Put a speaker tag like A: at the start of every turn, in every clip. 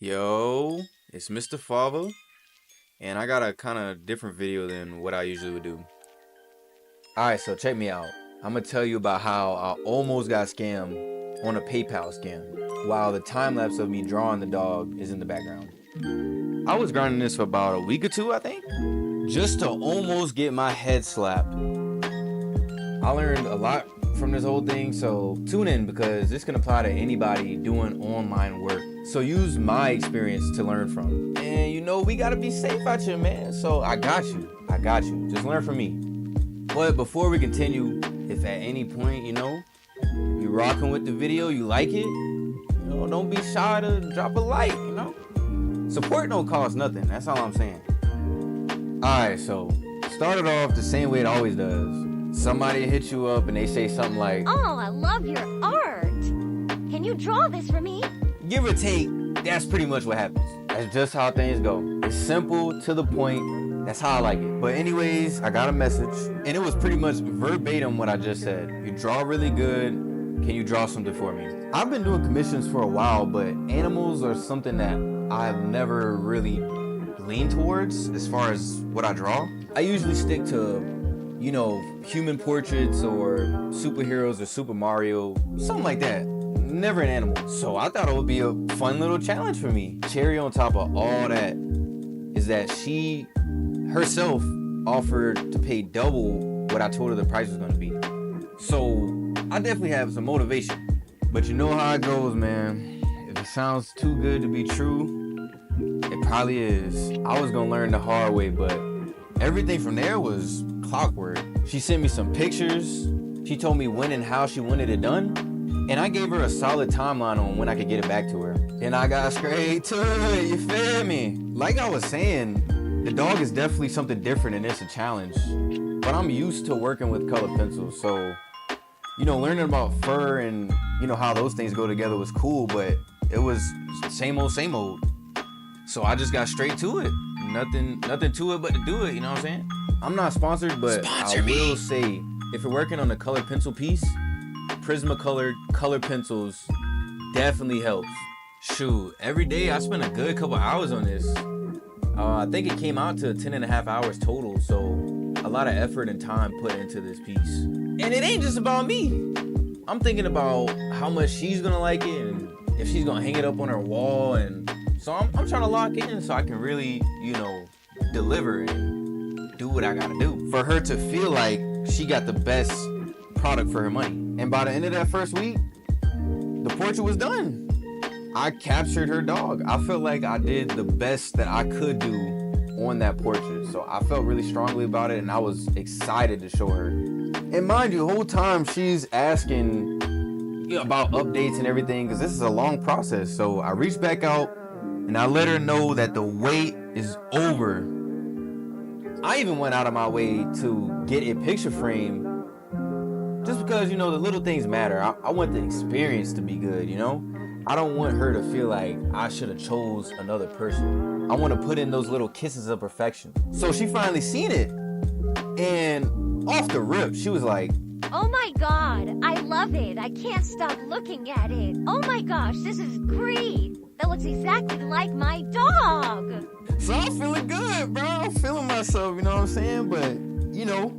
A: Yo, it's Mr. Faber, and I got a kind of different video than what I usually would do. Alright, so check me out. I'm gonna tell you about how I almost got scammed on a PayPal scam, while the time lapse of me drawing the dog is in the background. I was grinding this for about a week or two, I think, just to almost get my head slapped. I learned a lot from this whole thing, so tune in because this can apply to anybody doing online work. So use my experience to learn from. And you know, we gotta be safe out here, man. So I got you. Just learn from me. But before we continue, if at any point, you know, you rocking with the video, you like it, you know, don't be shy to drop a like, you know. Support don't cost nothing, that's all I'm saying. Alright, so start it off the same way it always does. Somebody hits you up and they say something like,
B: "Oh, I love your art. Can you draw this for me?"
A: Give or take, that's pretty much what happens. That's just how things go. It's simple, to the point, that's how I like it. But anyways, I got a message, and it was pretty much verbatim what I just said. You draw really good, can you draw something for me? I've been doing commissions for a while, but animals are something that I've never really leaned towards as far as what I draw. I usually stick to, you know, human portraits or superheroes or Super Mario, something like that. Never an animal. So I thought it would be a fun little challenge for me. Cherry on top of all that is that she herself offered to pay double what I told her the price was going to be. So I definitely have some motivation. But you know how it goes, man. If it sounds too good to be true, it probably is. I was going to learn the hard way, but everything from there was clockwork. She sent me some pictures. She told me when and how she wanted it done. And I gave her a solid timeline on when I could get it back to her. And I got straight to it, you feel me? Like I was saying, the dog is definitely something different and it's a challenge. But I'm used to working with colored pencils, so, you know, learning about fur and, you know, how those things go together was cool, but it was same old, same old. So I just got straight to it. Nothing to it but to do it, you know what I'm saying? I'm not sponsored, but I will say, if you're working on a colored pencil piece, Prismacolor color pencils definitely helps. Shoot, every day I spend a good couple hours on this. I think it came out to 10.5 hours total, so a lot of effort and time put into this piece. And it ain't just about me. I'm thinking about how much she's gonna like it and if she's gonna hang it up on her wall, and so I'm trying to lock in so I can really, you know, deliver and do what I gotta do for her to feel like she got the best product for her money. And by the end of that first week, the portrait was done. I captured her dog. I felt like I did the best that I could do on that portrait. So I felt really strongly about it and I was excited to show her. And mind you, the whole time she's asking, you know, about updates and everything, because this is a long process. So I reached back out and I let her know that the wait is over. I even went out of my way to get a picture frame just because, you know, the little things matter. I want the experience to be good, you know? I don't want her to feel like I should have chose another person. I want to put in those little kisses of perfection. So she finally seen it. And off the rip, she was like,
B: "Oh my god, I love it. I can't stop looking at it. Oh my gosh, this is great. That looks exactly like my dog."
A: So I'm feeling good, bro. I'm feeling myself, you know what I'm saying? But, you know,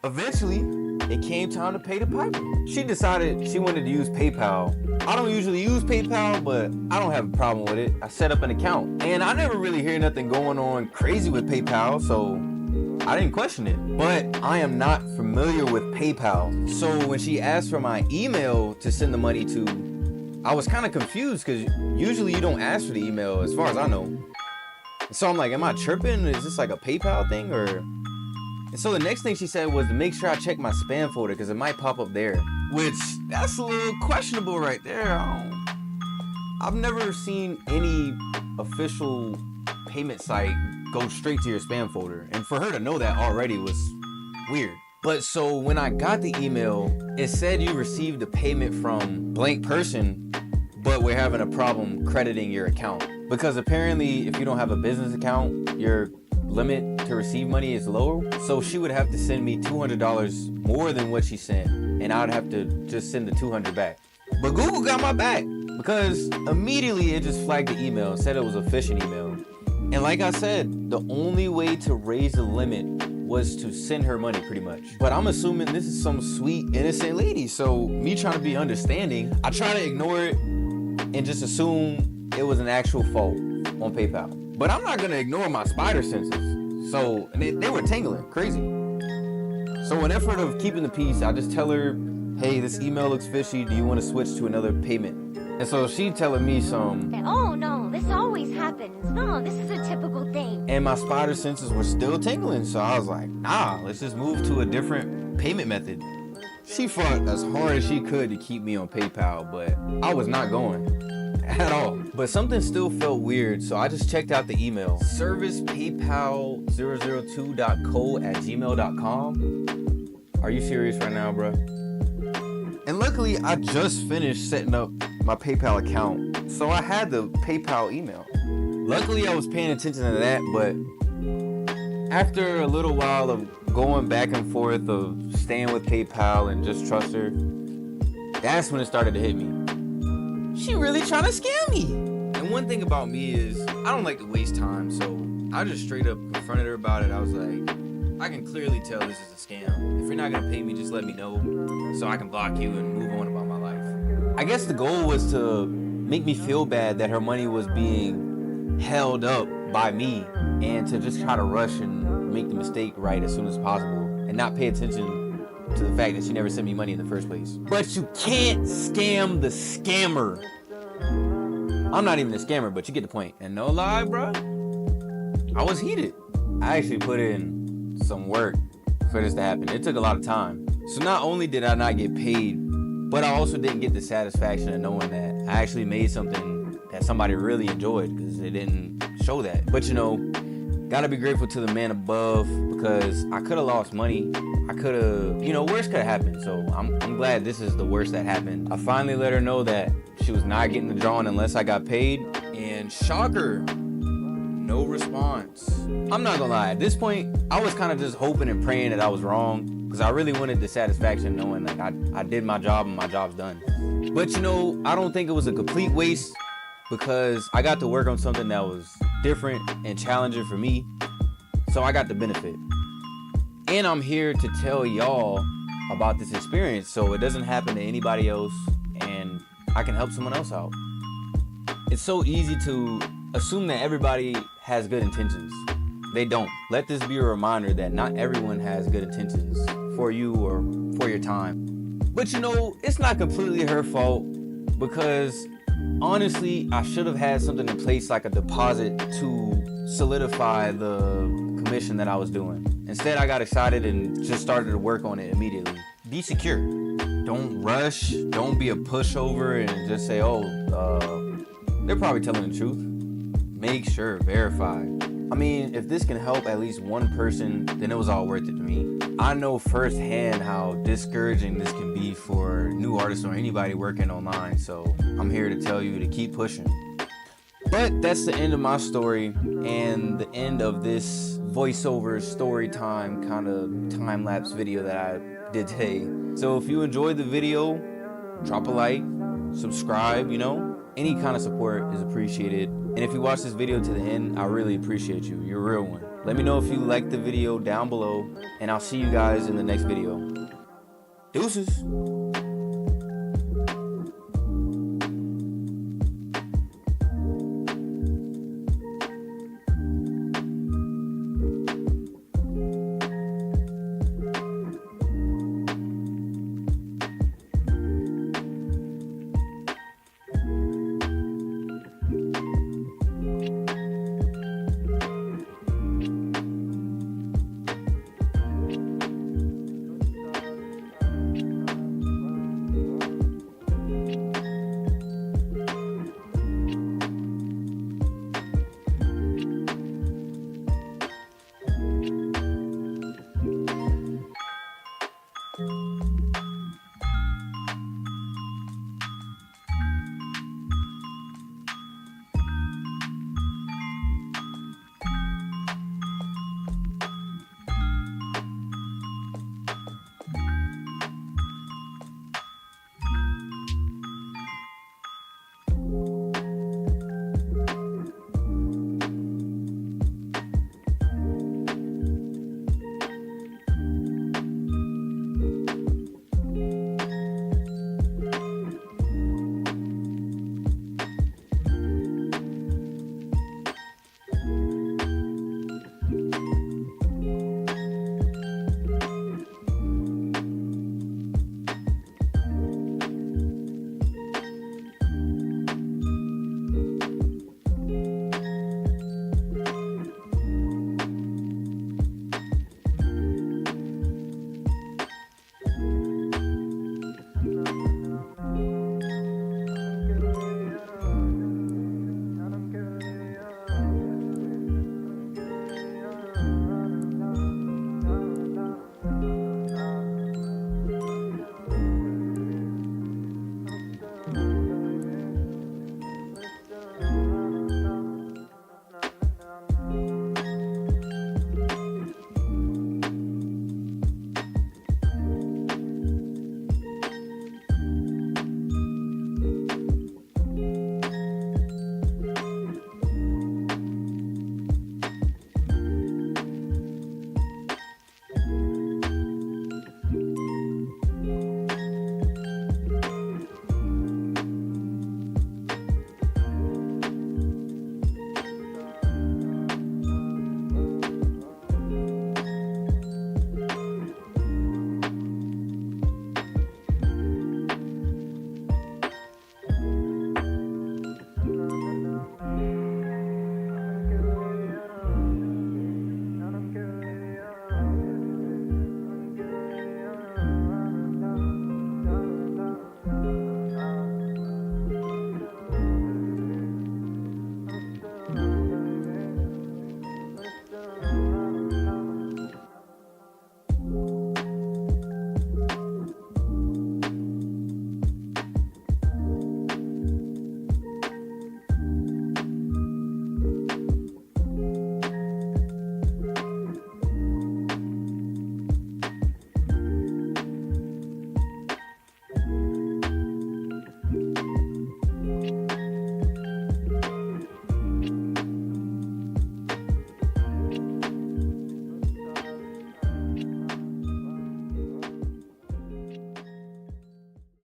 A: eventually, it came time to pay the piper. She decided she wanted to use PayPal. I don't usually use PayPal, but I don't have a problem with it. I set up an account. And I never really hear nothing going on crazy with PayPal, so I didn't question it. But I am not familiar with PayPal. So when she asked for my email to send the money to, I was kind of confused because usually you don't ask for the email as far as I know. So I'm like, am I tripping? Is this like a PayPal thing or? And so the next thing she said was to make sure I check my spam folder because it might pop up there. Which, that's a little questionable right there. I've never seen any official payment site go straight to your spam folder. And for her to know that already was weird. But so when I got the email, it said you received a payment from blank person, but we're having a problem crediting your account. Because apparently if you don't have a business account, your limit to receive money is lower. So she would have to send me $200 more than what she sent, and I would have to just send the $200 back. But Google got my back. because immediately it just flagged the email and said it was a phishing email. And like I said, the only way to raise the limit was to send her money pretty much. But I'm assuming this is some sweet, innocent lady. So me trying to be understanding, I try to ignore it and just assume it was an actual fault on PayPal. But I'm not gonna ignore my spider senses. So they were tingling, crazy. So in effort of keeping the peace, I just tell her, hey, this email looks fishy. Do you want to switch to another payment? And so she telling me some,
B: oh no, this always happens. No, this is a typical thing.
A: and my spider senses were still tingling. So I was like, nah, let's just move to a different payment method. She fought as hard as she could to keep me on PayPal, but I was not going at all. But something still felt weird, so I just checked out the email. servicepaypal002.co@gmail.com. Are you serious right now, bro? And luckily, I just finished setting up my PayPal account, so I had the PayPal email. Luckily, I was paying attention to that, but after a little while of going back and forth of staying with PayPal and just trust her, that's when it started to hit me. She really trying to scam me. And one thing about me is I don't like to waste time, so I just straight up confronted her about it. I was like, I can clearly tell this is a scam. If you're not gonna pay me, just let me know so I can block you and move on about my life. I guess the goal was to make me feel bad that her money was being held up by me, and to just try to rush and make the mistake right as soon as possible and not pay attention to the fact that she never sent me money in the first place. But you can't scam the scammer. I'm not even a scammer, but you get the point. And no lie, bro, I was heated. I actually put in some work for this to happen. It took a lot of time. So not only did I not get paid, but I also didn't get the satisfaction of knowing that I actually made something that somebody really enjoyed, because it didn't show that. But you know, gotta be grateful to the man above, because I could have lost money. I could have, you know, worse could have happened. So I'm glad this is the worst that happened. I finally let her know that she was not getting the drawing unless I got paid. And shocker, no response. I'm not gonna lie, at this point, I was kind of just hoping and praying that I was wrong, because I really wanted the satisfaction knowing like I did my job and my job's done. But you know, I don't think it was a complete waste, because I got to work on something that was different and challenging for me. So I got the benefit. And I'm here to tell y'all about this experience so it doesn't happen to anybody else and I can help someone else out. It's so easy to assume that everybody has good intentions. They don't. Let this be a reminder that not everyone has good intentions for you or for your time. But you know, it's not completely her fault, because honestly, I should have had something in place like a deposit to solidify the commission that I was doing. Instead, I got excited and just started to work on it immediately. Be secure. Don't rush. Don't be a pushover and just say, oh, they're probably telling the truth. Make sure, verify. I mean, if this can help at least one person, then it was all worth it to me. I know firsthand how discouraging this can be for new artists or anybody working online, so I'm here to tell you to keep pushing. But that's the end of my story and the end of this voiceover story time kind of time-lapse video that I did today. So if you enjoyed the video, drop a like, subscribe, you know, any kind of support is appreciated. And if you watch this video to the end, I really appreciate you. You're a real one. Let me know if you liked the video down below, and I'll see you guys in the next video. Deuces.